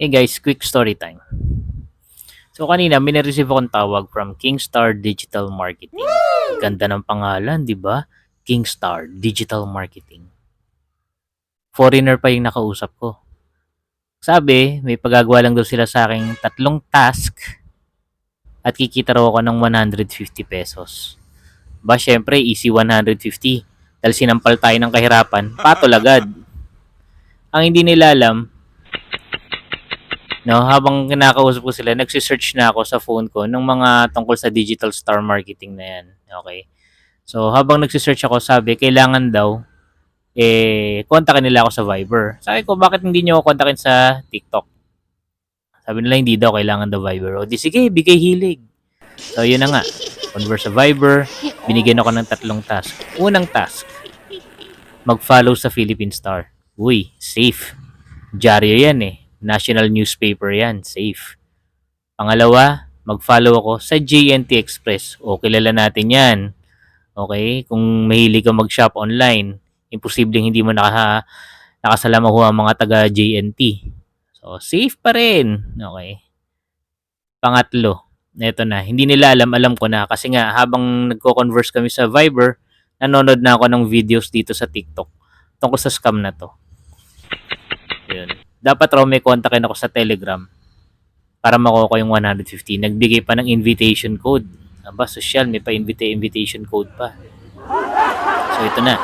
Hey guys, quick story time. So kanina may na-receive akong tawag from Kingstar Digital Marketing. Ganda ng pangalan, di ba? Kingstar Digital Marketing. Foreigner pa yung nakausap ko. Sabi, may pagagawa lang daw sila sa aking 3 task at kikita raw ako ng 150 pesos. Ba, syempre, easy 150. Dahil sinampal tayo ng kahirapan, patol agad. Ang hindi nila alam, no, habang kinakausap ko sila, nagsisearch na ako sa phone ko ng mga tungkol sa digital star marketing na yan. Okay. So, habang nagsisearch ako, sabi, kailangan daw, kontakin nila ako sa Viber. Sabi ko, bakit hindi nyo ako kontakin sa TikTok? Sabi nila, hindi daw, kailangan daw Viber. O, di sige, bigay hilig. So, yun na nga. Converse sa Viber, binigyan ako ng 3 task. Unang task, mag-follow sa Philippine Star. Uy, safe. Dyaryo yan eh. National newspaper yan. Safe. Pangalawa, mag-follow ako sa JNT Express. O, kilala natin yan. Okay? Kung mahilig ka mag-shop online, imposibleng hindi mo nakasalamaho ang mga taga JNT. So, safe pa rin. Okay? Pangatlo, eto na. Hindi nila alam ko na. Kasi nga, habang nagko-converse kami sa Viber, nanonood na ako ng videos dito sa TikTok tungkol sa scam na to. Yun. Dapat raw may kontakin ako sa Telegram para makuha ko yung 150. Nagbigay pa ng invitation code. Aba, social, may pa invitation code pa. So, ito na.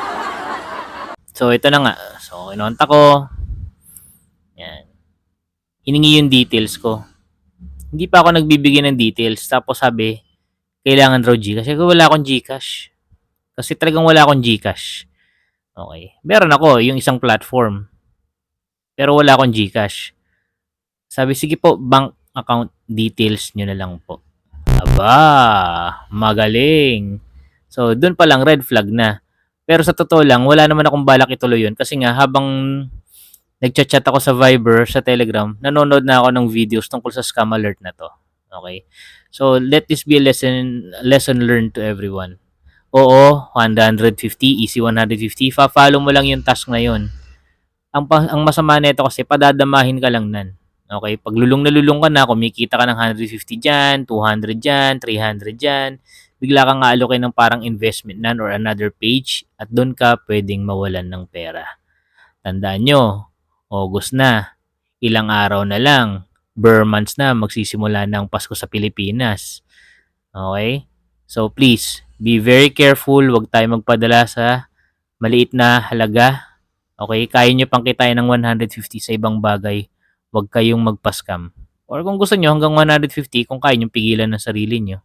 So, ito na nga. So, kinonta ko. Yan. Hiningi yung details ko. Hindi pa ako nagbibigay ng details. Tapos sabi, kailangan raw Gcash. Kasi wala akong Gcash. Kasi talagang wala akong Gcash. Okay. Meron ako, yung isang platform. Pero wala akong Gcash. Sabi, sige po, bank account details nyo na lang po. Aba, magaling. So, dun pa lang, red flag na. Pero sa totoo lang, wala naman akong balak ituloy yun. Kasi nga, habang nagchat-chat ako sa Viber, sa Telegram, nanonood na ako ng videos tungkol sa scam alert na to. Okay? So, let this be a lesson learned to everyone. Oo, 150, easy 150. Fa-follow mo lang yung task na yun. Ang masama nito kasi, padadamahin ka lang nan. Okay? Pag lulong na lulong ka na, kumikita ka ng 150 dyan, 200 dyan, 300 dyan, bigla kang aalokay ng parang investment nan or another page at doon ka pwedeng mawalan ng pera. Tandaan nyo, August na, ilang araw na lang, Burr months na, magsisimula ng Pasko sa Pilipinas. Okay? So please, be very careful, huwag tayo magpadala sa maliit na halaga. Okay? Kaya nyo pang kitain ng 150 sa ibang bagay, huwag kayong magpa-scam. Or kung gusto nyo, hanggang 150, kung kaya nyo pigilan ng sarili nyo.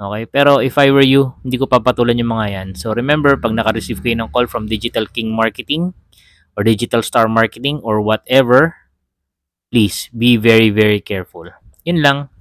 Okay? Pero if I were you, hindi ko papatulan yung mga yan. So remember, pag naka-receive kayo ng call from Digital King Marketing or Digital Star Marketing or whatever, please be very, very careful. Yun lang.